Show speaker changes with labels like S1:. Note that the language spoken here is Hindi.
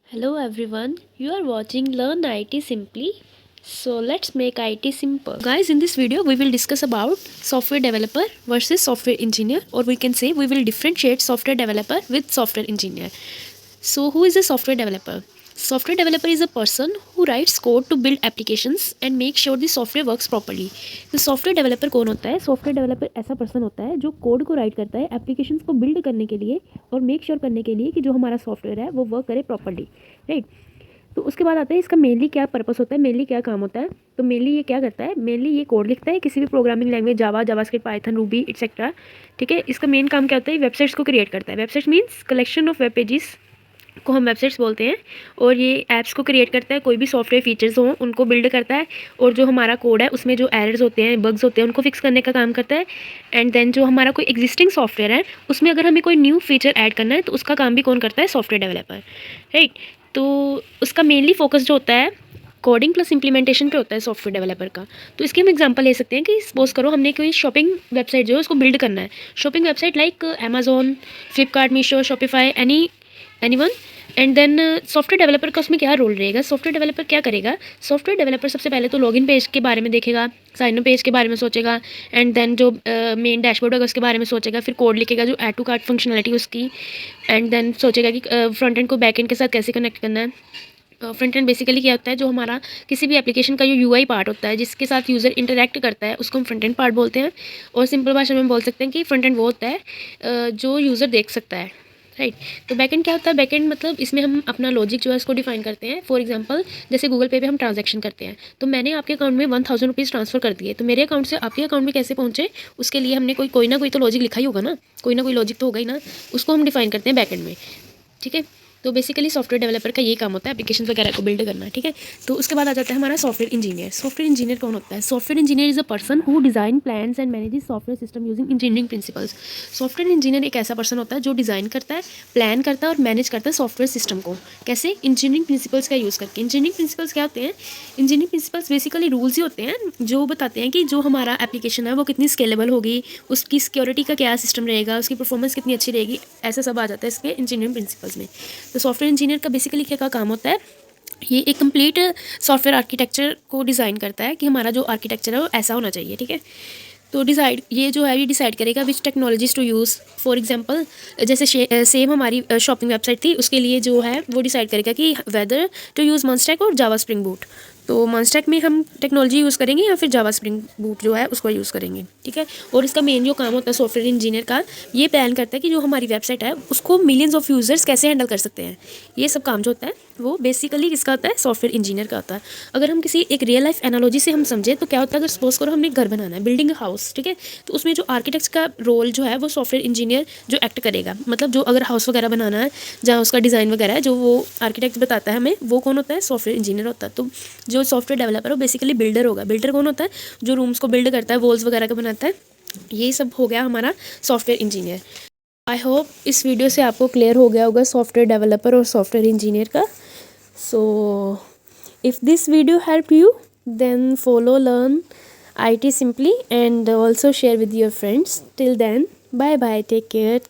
S1: Hello everyone, you are watching Learn IT Simply. So let's make IT simple. Guys, in this video we will discuss about software developer versus software engineer, or we can say we will differentiate software developer with software engineer. So who is a software developer? Software developer is a person who writes code to build applications and make sure the software works properly. तो सॉफ्टवेयर डेवलपर कौन होता है? सॉफ्टवेयर डेवलपर ऐसा पर्सन होता है जो कोड को राइट करता है एप्लीकेशंस को बिल्ड करने के लिए और मेक श्योर करने के लिए कि जो हमारा सॉफ्टवेयर है वो वर्क करे प्रॉपर्ली, राइट। तो उसके बाद आता है इसका मेनली क्या पर्पस होता है, मेनली क्या काम होता है। तो मेनली ये क्या करता है, मेनली ये कोड लिखता है किसी भी प्रोग्रामिंग लैंग्वेज, जावा, जावास्क्रिप्ट, पाइथन, रूबी एटसेट्रा, ठीक है। इसका मेन काम क्या होता है, वेबसाइट्स को क्रिएट करता है। Website means collection of web pages को हम वेबसाइट्स बोलते हैं। और ये ऐप्स को क्रिएट करता है, कोई भी सॉफ्टवेयर फीचर्स हों उनको बिल्ड करता है, और जो हमारा कोड है उसमें जो एरर्स होते हैं, बग्स होते हैं, उनको फिक्स करने का काम करता है। एंड देन जो हमारा कोई एग्जिस्टिंग सॉफ्टवेयर है उसमें अगर हमें कोई न्यू फीचर ऐड करना है तो उसका काम भी कौन करता है, सॉफ्टवेयर डेवलपर, राइट। तो उसका मेनली फोकस जो होता है कोडिंग प्लस इंप्लीमेंटेशन पे होता है सॉफ्टवेयर डेवलपर का। तो इसके हम एग्जांपल ले सकते हैं कि सपोज करो हमने कोई शॉपिंग वेबसाइट जो है उसको बिल्ड करना है। Shopping website like Amazon, Flipkart, Meesho, Shopify, anyone. And then software developer का उसमें क्या रोल रहेगा, सॉफ्टवेयर डेवलपर क्या करेगा। सॉफ्टवेयर डेवलपर सबसे पहले तो लॉगिन पेज के बारे में देखेगा, साइन अप पेज के बारे में सोचेगा, एंड देन जो मेन डैशबोर्ड होगा उसके बारे में सोचेगा, फिर कोड लिखेगा जो ऐड टू कार्ट फंक्शनलिटी उसकी, एंड देन सोचेगा कि फ्रंट एंड को बैक एंड के साथ कैसे कनेक्ट करना है। फ्रंट एंड बेसिकली क्या होता है, जो हमारा किसी भी एप्लीकेशन का जो यूआई पार्ट होता है जिसके साथ यूज़र इंटरेक्ट करता है उसको हम फ्रंट एंड पार्ट बोलते हैं। और सिंपल भाषा में बोल सकते हैं कि फ्रंट एंड वो होता है जो यूज़र देख सकता है, राइट। तो बैकएंड क्या होता है, बैकएंड मतलब इसमें हम अपना लॉजिक जो है उसको डिफाइन करते हैं। फॉर एग्जांपल जैसे गूगल पे हम ट्रांजैक्शन करते हैं, तो मैंने आपके अकाउंट में 1000 रुपीज़ ट्रांसफर कर दिए, तो मेरे अकाउंट से आपके अकाउंट में कैसे पहुंचे उसके लिए हमने कोई ना कोई तो लॉजिक लिखा ही होगा ना, कोई ना कोई लॉजिक तो होगा ही ना, उसको हम डिफाइन करते हैं बैकएंड में, ठीक है। तो बेसिकली सॉफ्टवेयर डेवलपर का ये काम होता है एप्लीकेशन वगैरह को बिल्ड करना, ठीक है। तो उसके बाद आ जाता है हमारा सॉफ्टवेयर इंजीनियर। सॉफ्टवेयर इंजीनियर कौन होता है, software engineer is a person who design plans and manages software system using engineering principles. Software engineer एक ऐसा पर्सन होता है जो डिज़ाइन करता है, प्लान करता है और मैनेज करता है सॉफ्टवेयर सिस्टम को, कैसे, इंजीनियरिंग प्रिंसिपल्स का यूज़ करके। इंजीनियरिंग प्रिंसिपल्स क्या होते हैं, इंजीनियरिंग प्रिंसिपल्स बेसिकली रूल्स ही होते हैं जो बताते हैं कि जो हमारा एप्लीकेशन है वो कितनी स्केलेबल होगी, उसकी सिक्योरिटी का क्या सिस्टम रहेगा, उसकी परफॉर्मेंस कितनी अच्छी रहेगी, ऐसा सब आ जाता है इसके इंजीनियरिंग प्रिंसिपल्स में। तो सॉफ्टवेयर इंजीनियर का बेसिकली क्या काम होता है, ये एक कंप्लीट सॉफ्टवेयर आर्किटेक्चर को डिज़ाइन करता है कि हमारा जो आर्किटेक्चर है वो ऐसा होना चाहिए, ठीक है। तो डिसाइड ये जो है ये डिसाइड करेगा which technologies to use. For example जैसे सेम हमारी शॉपिंग वेबसाइट थी, उसके लिए जो है वो डिसाइड करेगा कि वेदर टू यूज़ मॉन्स्टैक और जावा स्प्रिंग बूट। तो मॉन्स्टैक में हम टेक्नोलॉजी यूज़ करेंगे या फिर जावा स्प्रिंग बूट जो है उसको यूज़ करेंगे, ठीक है। और इसका मेन जो काम होता है सॉफ्टवेयर इंजीनियर का, ये प्लान करता है कि जो हमारी वेबसाइट है उसको मिलियंस ऑफ यूज़र्स कैसे हैंडल कर सकते हैं। ये सब काम जो होता है वो बेसिकली किसका होता है, सॉफ्टवेयर इंजीनियर का होता है। अगर हम किसी एक रियल लाइफ एनालॉजी से हम समझें तो क्या होता है, अगर सपोज करो हमने घर बनाना है, बिल्डिंग हाउस, ठीक है। तो उसमें जो आर्किटेक्ट का रोल जो है वो सॉफ्टवेयर इंजीनियर जो एक्ट करेगा, मतलब जो अगर हाउस वगैरह बनाना है जहाँ उसका डिज़ाइन वगैरह है जो वो आर्किटेक्ट बताता है हमें, वो कौन होता है, सॉफ्टवेयर इंजीनियर होता है। तो जो सॉफ्टवेयर डेवलपर है बेसिकली बिल्डर होगा। बिल्डर कौन होता है, जो रूम्स को बिल्ड करता है, वॉल्स वगैरह का बनाता है। ये सब हो गया हमारा सॉफ्टवेयर इंजीनियर। आई होप इस वीडियो से आपको क्लियर हो गया होगा सॉफ्टवेयर डेवलपर और सॉफ्टवेयर इंजीनियर का। So if this video help you then follow learn IT simply and also share with your friends. Till then, bye bye, take care.